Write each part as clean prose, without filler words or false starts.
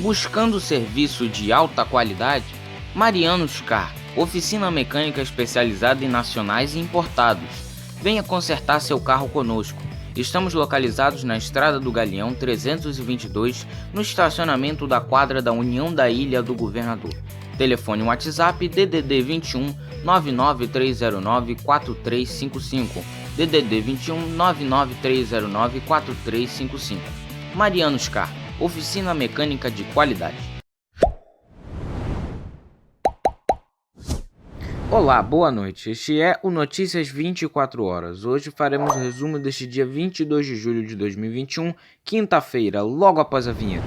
Buscando serviço de alta qualidade? Marianos Car, oficina mecânica especializada em nacionais e importados. Venha consertar seu carro conosco. Estamos localizados na Estrada do Galeão 322, no estacionamento da quadra da União da Ilha do Governador. Telefone WhatsApp DDD 21 99309 4355. DDD 21 99309 4355. Marianos Car, oficina mecânica de qualidade. Olá, boa noite. Este é o Notícias 24 Horas. Hoje faremos o resumo deste dia 22 de julho de 2021, quinta-feira, logo após a vinheta.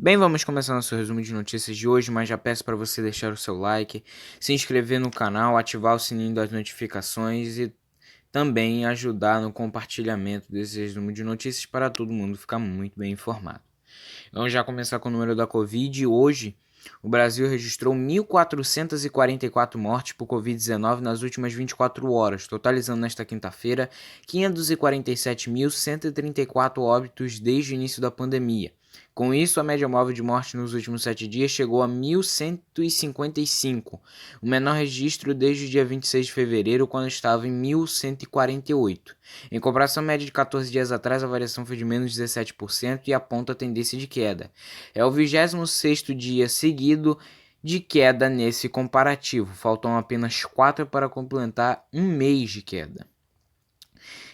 Bem, vamos começar nosso resumo de notícias de hoje, mas já peço para você deixar o seu like, se inscrever no canal, ativar o sininho das notificações e também ajudar no compartilhamento desse resumo de notícias para todo mundo ficar muito bem informado. Vamos já começar com o número da Covid. Hoje, o Brasil registrou 1.444 mortes por Covid-19 nas últimas 24 horas, totalizando nesta quinta-feira 547.134 óbitos desde o início da pandemia. Com isso, a média móvel de morte nos últimos 7 dias chegou a 1.155, o menor registro desde o dia 26 de fevereiro, quando estava em 1.148. Em comparação à média de 14 dias atrás, a variação foi de menos 17% e aponta a tendência de queda. É o 26º dia seguido de queda nesse comparativo, faltam apenas 4 para completar um mês de queda.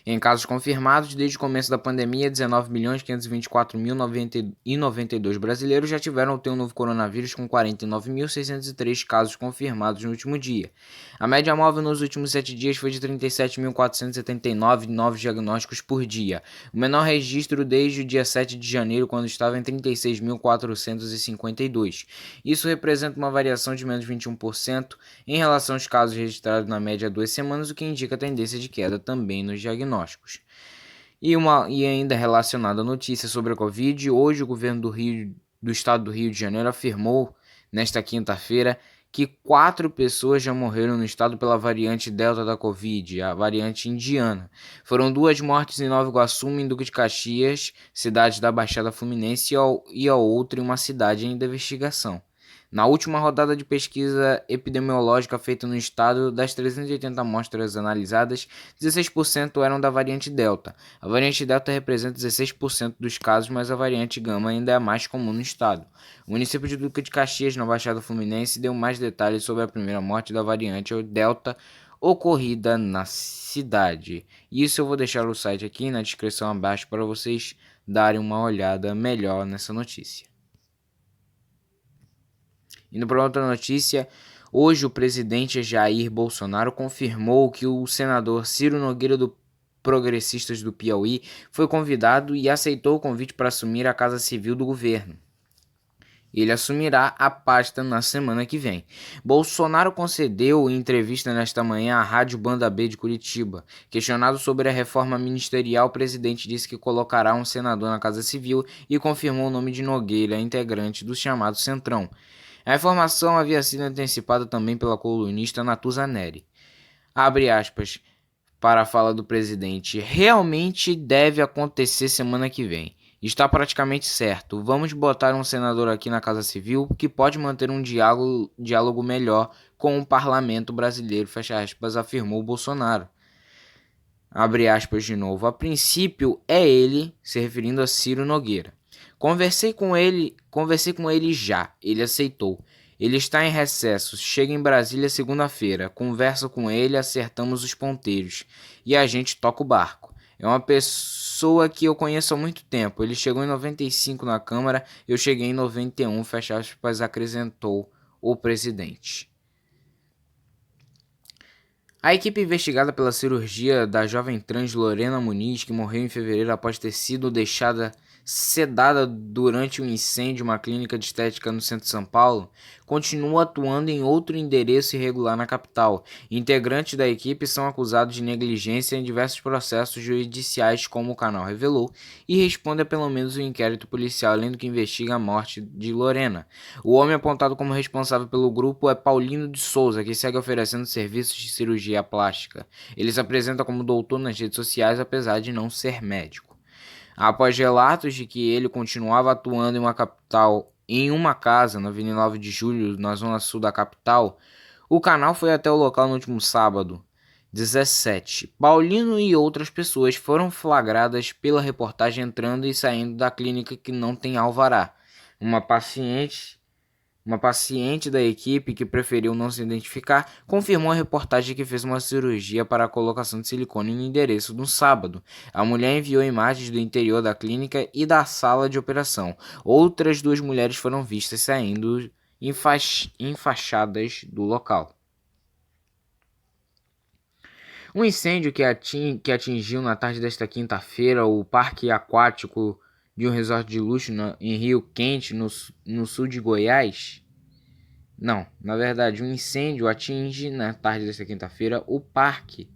Em casos confirmados, desde o começo da pandemia, 19.524.092 brasileiros já tiveram o novo coronavírus, com 49.603 casos confirmados no último dia. A média móvel nos últimos 7 dias foi de 37.479 novos diagnósticos por dia, o menor registro desde o dia 7 de janeiro, quando estava em 36.452. Isso representa uma variação de menos 21% em relação aos casos registrados na média há 2 semanas, o que indica a tendência de queda também nos diagnósticos. E ainda relacionada à notícia sobre a Covid, hoje o governo do estado do Rio de Janeiro afirmou, nesta quinta-feira, que 4 pessoas já morreram no estado pela variante Delta da Covid, a variante indiana. Foram 2 mortes em Nova Iguaçu, em Duque de Caxias, cidade da Baixada Fluminense, e a outra em uma cidade ainda em investigação. Na última rodada de pesquisa epidemiológica feita no estado, das 380 amostras analisadas, 16% eram da variante Delta. A variante Delta representa 16% dos casos, mas a variante Gama ainda é a mais comum no estado. O município de Duque de Caxias, na Baixada Fluminense, deu mais detalhes sobre a primeira morte da variante Delta ocorrida na cidade. Isso eu vou deixar o site aqui na descrição abaixo para vocês darem uma olhada melhor nessa notícia. Indo para outra notícia, hoje o presidente Jair Bolsonaro confirmou que o senador Ciro Nogueira do Progressistas do Piauí foi convidado e aceitou o convite para assumir a Casa Civil do governo. Ele assumirá a pasta na semana que vem. Bolsonaro concedeu entrevista nesta manhã à Rádio Banda B de Curitiba. Questionado sobre a reforma ministerial, o presidente disse que colocará um senador na Casa Civil e confirmou o nome de Nogueira, integrante do chamado Centrão. A informação havia sido antecipada também pela colunista Natuza Neri. Abre aspas para a fala do presidente. Realmente deve acontecer semana que vem. Está praticamente certo. Vamos botar um senador aqui na Casa Civil que pode manter um diálogo melhor com o parlamento brasileiro, fecha aspas, afirmou Bolsonaro. Abre aspas de novo. A princípio é ele, se referindo a Ciro Nogueira. Conversei com ele já, ele aceitou. Ele está em recesso, chega em Brasília segunda-feira, converso com ele, acertamos os ponteiros e a gente toca o barco. É uma pessoa que eu conheço há muito tempo, ele chegou em 95 na Câmara, eu cheguei em 91, fecha aspas, acrescentou o presidente. A equipe investigada pela cirurgia da jovem trans Lorena Muniz, que morreu em fevereiro após ter sido deixada sedada durante um incêndio em uma clínica de estética no centro de São Paulo, continua atuando em outro endereço irregular na capital. Integrantes da equipe são acusados de negligência em diversos processos judiciais, como o canal revelou, e responde a pelo menos um inquérito policial, além do que investiga a morte de Lorena. O homem apontado como responsável pelo grupo é Paulino de Souza, que segue oferecendo serviços de cirurgia plástica. Ele se apresenta como doutor nas redes sociais, apesar de não ser médico. Após relatos de que ele continuava atuando em uma casa na Avenida 9 de Julho, na zona sul da capital, o canal foi até o local no último sábado, 17. Paulino e outras pessoas foram flagradas pela reportagem entrando e saindo da clínica que não tem alvará. Uma paciente da equipe, que preferiu não se identificar, confirmou à reportagem que fez uma cirurgia para a colocação de silicone no endereço no sábado. A mulher enviou imagens do interior da clínica e da sala de operação. Outras 2 mulheres foram vistas saindo enfaixadas do local. Um incêndio que atingiu na tarde desta quinta-feira o parque aquático de um resort de luxo em Rio Quente, no sul de Goiás. Não, na verdade, um incêndio atinge na tarde desta quinta-feira o parque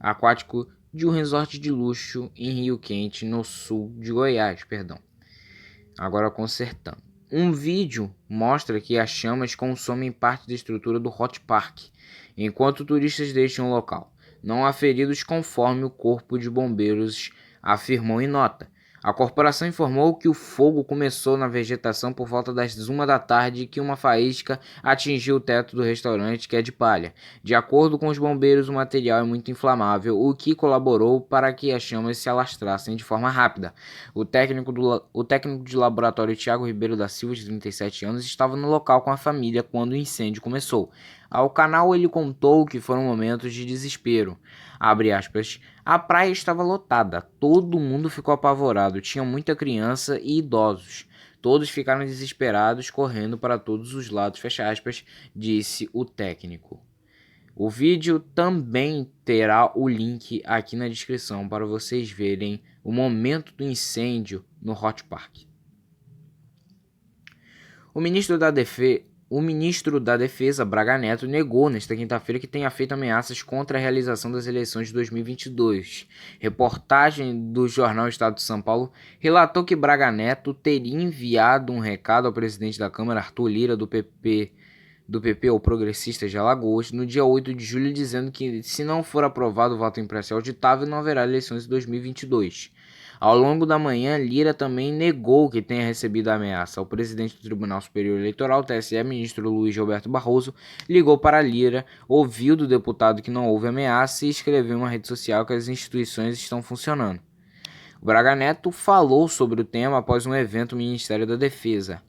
aquático de um resort de luxo em Rio Quente, no sul de Goiás, perdão. Agora consertando. Um vídeo mostra que as chamas consomem parte da estrutura do Hot Park, enquanto turistas deixam o local. Não há feridos, conforme o Corpo de Bombeiros afirmou em nota. A corporação informou que o fogo começou na vegetação por volta das 1 da tarde e que uma faísca atingiu o teto do restaurante, que é de palha. De acordo com os bombeiros, o material é muito inflamável, o que colaborou para que as chamas se alastrassem de forma rápida. O técnico de laboratório Thiago Ribeiro da Silva, de 37 anos, estava no local com a família quando o incêndio começou. Ao canal, ele contou que foram momentos de desespero. Abre aspas. A praia estava lotada, todo mundo ficou apavorado, tinha muita criança e idosos. Todos ficaram desesperados, correndo para todos os lados, fecha aspas, disse o técnico. O vídeo também terá o link aqui na descrição para vocês verem o momento do incêndio no Hot Park. O ministro da Defesa, Braga Neto, negou nesta quinta-feira que tenha feito ameaças contra a realização das eleições de 2022. Reportagem do jornal Estado de São Paulo relatou que Braga Neto teria enviado um recado ao presidente da Câmara, Arthur Lira, do PP ou Progressistas de Alagoas, no dia 8 de julho, dizendo que, se não for aprovado o voto impresso e auditável, não haverá eleições em 2022. Ao longo da manhã, Lira também negou que tenha recebido a ameaça. O presidente do Tribunal Superior Eleitoral, TSE, ministro Luiz Roberto Barroso, ligou para Lira, ouviu do deputado que não houve ameaça e escreveu em uma rede social que as instituições estão funcionando. O Braga Neto falou sobre o tema após um evento no Ministério da Defesa.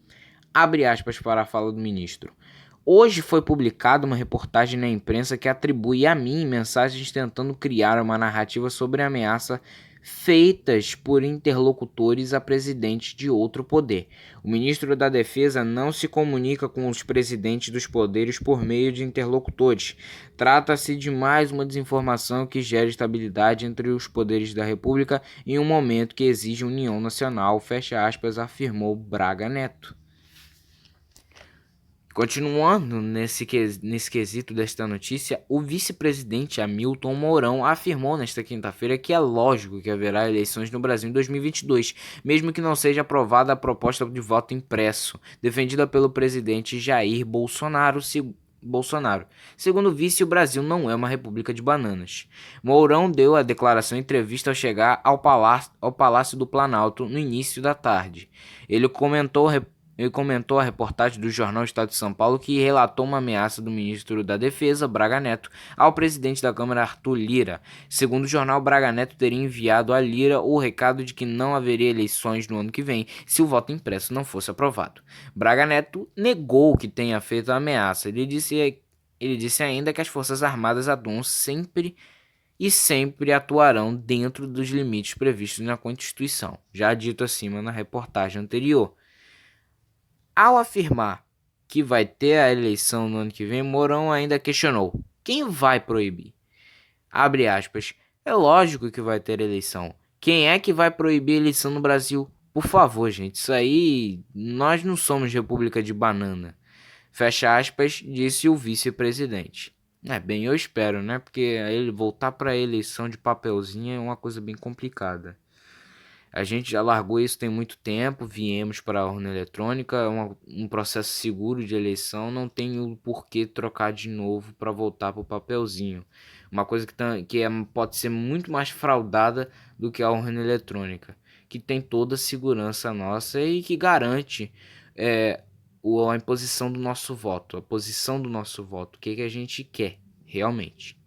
Abre aspas para a fala do ministro. Hoje foi publicada uma reportagem na imprensa que atribui a mim mensagens tentando criar uma narrativa sobre a ameaça feitas por interlocutores a presidentes de outro poder. O ministro da Defesa não se comunica com os presidentes dos poderes por meio de interlocutores. Trata-se de mais uma desinformação que gera estabilidade entre os poderes da República em um momento que exige união nacional, fecha aspas, afirmou Braga Neto. Continuando nesse quesito desta notícia, o vice-presidente Hamilton Mourão afirmou nesta quinta-feira que é lógico que haverá eleições no Brasil em 2022, mesmo que não seja aprovada a proposta de voto impresso, defendida pelo presidente Jair Bolsonaro. Segundo o vice, o Brasil não é uma república de bananas. Mourão deu a declaração em entrevista ao chegar ao Palácio do Planalto no início da tarde. Ele comentou a reportagem do jornal Estado de São Paulo, que relatou uma ameaça do ministro da Defesa, Braga Neto, ao presidente da Câmara, Arthur Lira. Segundo o jornal, Braga Neto teria enviado a Lira o recado de que não haveria eleições no ano que vem se o voto impresso não fosse aprovado. Braga Neto negou que tenha feito a ameaça. Ele disse ainda que as Forças Armadas atuam sempre atuarão dentro dos limites previstos na Constituição, já dito acima na reportagem anterior. Ao afirmar que vai ter a eleição no ano que vem, Mourão ainda questionou: quem vai proibir? Abre aspas. É lógico que vai ter eleição. Quem é que vai proibir a eleição no Brasil? Por favor, gente, isso aí, nós não somos República de Banana. Fecha aspas, disse o vice-presidente. Bem, eu espero, né? Porque ele voltar para a eleição de papelzinho é uma coisa bem complicada. A gente já largou isso tem muito tempo, viemos para a urna eletrônica, é um processo seguro de eleição, não tem o porquê trocar de novo para voltar para o papelzinho. Uma coisa pode ser muito mais fraudada do que a urna eletrônica, que tem toda a segurança nossa e que garante é, a imposição do nosso voto, a posição do nosso voto, o que a gente quer realmente.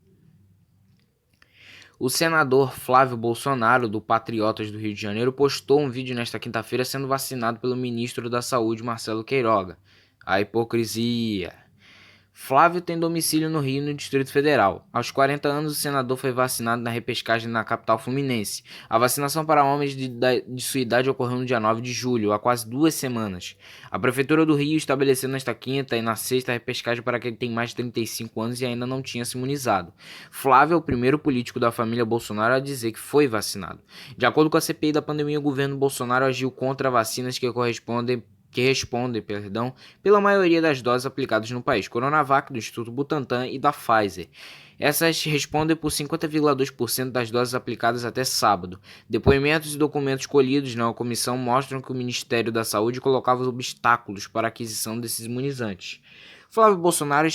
O senador Flávio Bolsonaro, do Patriotas do Rio de Janeiro, postou um vídeo nesta quinta-feira sendo vacinado pelo ministro da Saúde, Marcelo Queiroga. A hipocrisia. Flávio tem domicílio no Rio, no Distrito Federal. Aos 40 anos, o senador foi vacinado na repescagem na capital fluminense. A vacinação para homens de sua idade ocorreu no dia 9 de julho, há quase 2 semanas. A Prefeitura do Rio estabeleceu nesta quinta e na sexta a repescagem para quem tem mais de 35 anos e ainda não tinha se imunizado. Flávio é o primeiro político da família Bolsonaro a dizer que foi vacinado. De acordo com a CPI da pandemia, o governo Bolsonaro agiu contra vacinas que respondem, pela maioria das doses aplicadas no país, Coronavac, do Instituto Butantan e da Pfizer. Essas respondem por 50,2% das doses aplicadas até sábado. Depoimentos e documentos colhidos na comissão mostram que o Ministério da Saúde colocava obstáculos para a aquisição desses imunizantes. Flávio Bolsonaro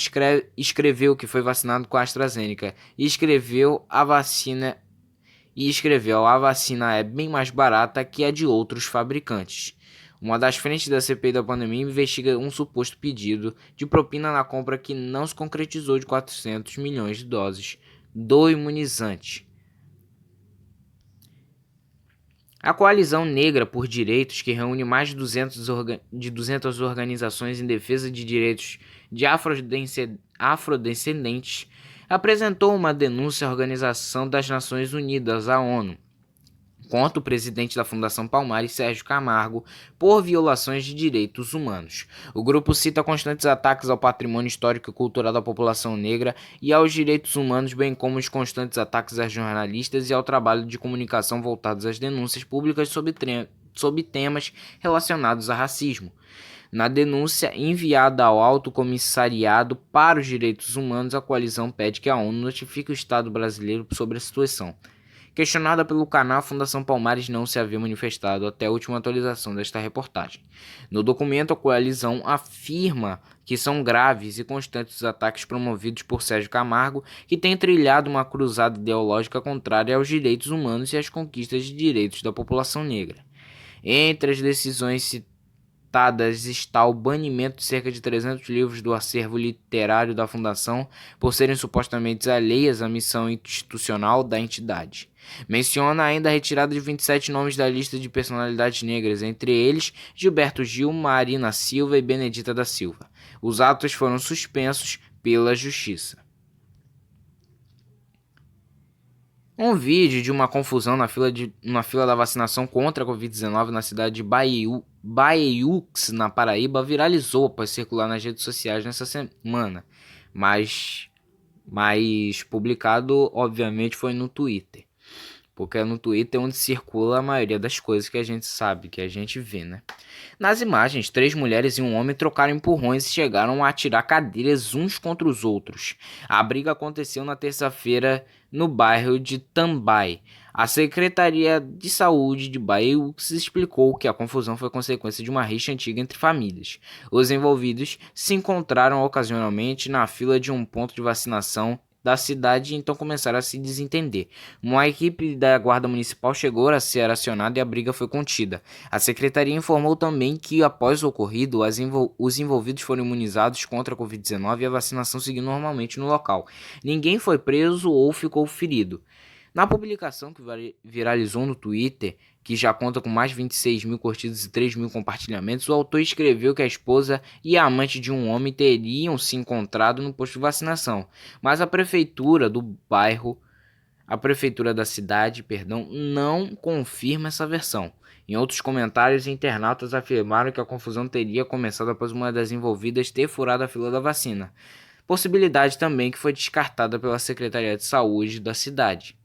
escreveu que foi vacinado com a AstraZeneca e escreveu a vacina é bem mais barata que a de outros fabricantes. Uma das frentes da CPI da pandemia investiga um suposto pedido de propina na compra que não se concretizou de 400 milhões de doses do imunizante. A Coalizão Negra por Direitos, que reúne mais de 200 organizações em defesa de direitos de afrodescendentes, apresentou uma denúncia à Organização das Nações Unidas, a ONU, contra o presidente da Fundação Palmares, Sérgio Camargo, por violações de direitos humanos. O grupo cita constantes ataques ao patrimônio histórico e cultural da população negra e aos direitos humanos, bem como os constantes ataques a jornalistas e ao trabalho de comunicação voltados às denúncias públicas sobre temas relacionados a racismo. Na denúncia enviada ao Alto Comissariado para os Direitos Humanos, a coalizão pede que a ONU notifique o Estado brasileiro sobre a situação. Questionada pelo canal, a Fundação Palmares não se havia manifestado até a última atualização desta reportagem. No documento, a coalizão afirma que são graves e constantes os ataques promovidos por Sérgio Camargo, que tem trilhado uma cruzada ideológica contrária aos direitos humanos e às conquistas de direitos da população negra. Entre as decisões citadas está o banimento de cerca de 300 livros do acervo literário da Fundação por serem supostamente alheias à missão institucional da entidade. Menciona ainda a retirada de 27 nomes da lista de personalidades negras, entre eles Gilberto Gil, Marina Silva e Benedita da Silva. Os atos foram suspensos pela Justiça. Um vídeo de uma confusão na fila da vacinação contra a Covid-19 na cidade de Baiux, na Paraíba, viralizou após circular nas redes sociais nessa semana, mas publicado, obviamente, foi no Twitter. Porque é no Twitter onde circula a maioria das coisas que a gente sabe, que a gente vê, né? Nas imagens, 3 mulheres e um homem trocaram empurrões e chegaram a atirar cadeiras uns contra os outros. A briga aconteceu na terça-feira no bairro de Tambai. A Secretaria de Saúde de Baiux explicou que a confusão foi consequência de uma rixa antiga entre famílias. Os envolvidos se encontraram ocasionalmente na fila de um ponto de vacinação da cidade e então começaram a se desentender. Uma equipe da Guarda Municipal chegou a ser acionada e a briga foi contida. A secretaria informou também que, após o ocorrido, os envolvidos foram imunizados contra a Covid-19 e a vacinação seguiu normalmente no local. Ninguém foi preso ou ficou ferido. Na publicação que viralizou no Twitter, que já conta com mais de 26 mil curtidas e 3 mil compartilhamentos, o autor escreveu que a esposa e a amante de um homem teriam se encontrado no posto de vacinação, mas a prefeitura da cidade, não confirma essa versão. Em outros comentários, internautas afirmaram que a confusão teria começado após uma das envolvidas ter furado a fila da vacina, possibilidade também que foi descartada pela Secretaria de Saúde da cidade.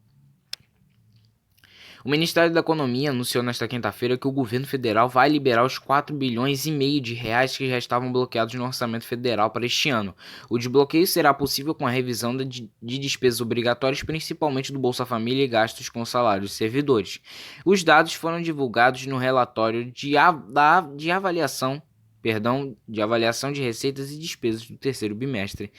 O Ministério da Economia anunciou nesta quinta-feira que o governo federal vai liberar os 4,5 bilhões de reais que já estavam bloqueados no orçamento federal para este ano. O desbloqueio será possível com a revisão de despesas obrigatórias, principalmente do Bolsa Família e gastos com salários de servidores. Os dados foram divulgados no relatório de avaliação de receitas e despesas do terceiro bimestre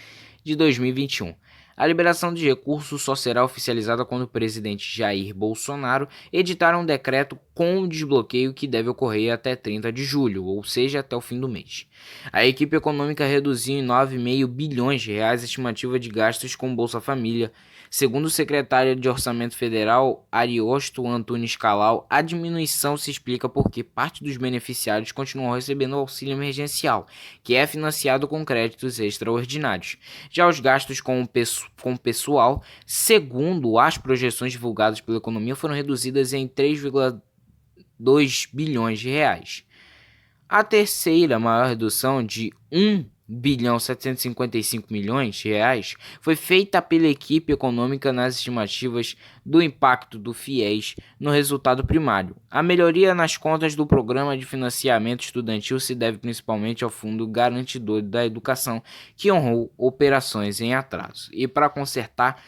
de 2021. A liberação de recursos só será oficializada quando o presidente Jair Bolsonaro editar um decreto com o desbloqueio que deve ocorrer até 30 de julho, ou seja, até o fim do mês. A equipe econômica reduziu em 9,5 bilhões de reais a estimativa de gastos com Bolsa Família. Segundo o secretário de Orçamento Federal, Ariosto Antunes Calal, a diminuição se explica porque parte dos beneficiários continuam recebendo o auxílio emergencial, que é financiado com créditos extraordinários. Já os gastos com o pessoal, segundo as projeções divulgadas pela economia, foram reduzidas em 3,2 bilhões de reais. A terceira maior redução, de 1,755 bilhões de reais, foi feita pela equipe econômica nas estimativas do impacto do FIES no resultado primário. A melhoria nas contas do Programa de Financiamento Estudantil se deve principalmente ao Fundo Garantidor da Educação, que honrou operações em atraso. E para consertar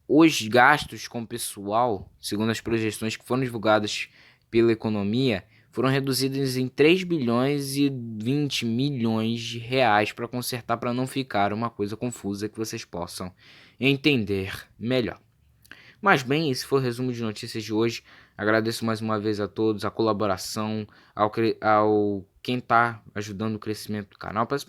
os gastos com pessoal, segundo as projeções que foram divulgadas pela economia, foram reduzidas em 3 bilhões e 20 milhões de reais para consertar, para não ficar uma coisa confusa, que vocês possam entender melhor. Mas bem, esse foi o resumo de notícias de hoje. Agradeço mais uma vez a todos a colaboração, ao quem está ajudando o crescimento do canal. Peço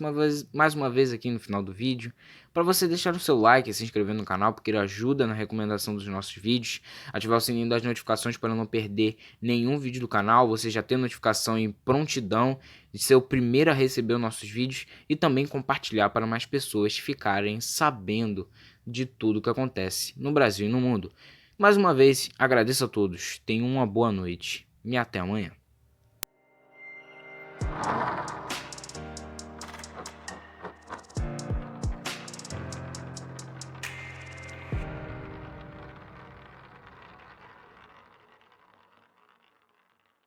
mais uma vez aqui no final do vídeo para você deixar o seu like e se inscrever no canal, porque ele ajuda na recomendação dos nossos vídeos. Ativar o sininho das notificações para não perder nenhum vídeo do canal. Você já tem notificação em prontidão de ser o primeiro a receber os nossos vídeos, e também compartilhar para mais pessoas ficarem sabendo de tudo que acontece no Brasil e no mundo. Mais uma vez, agradeço a todos, tenham uma boa noite e até amanhã.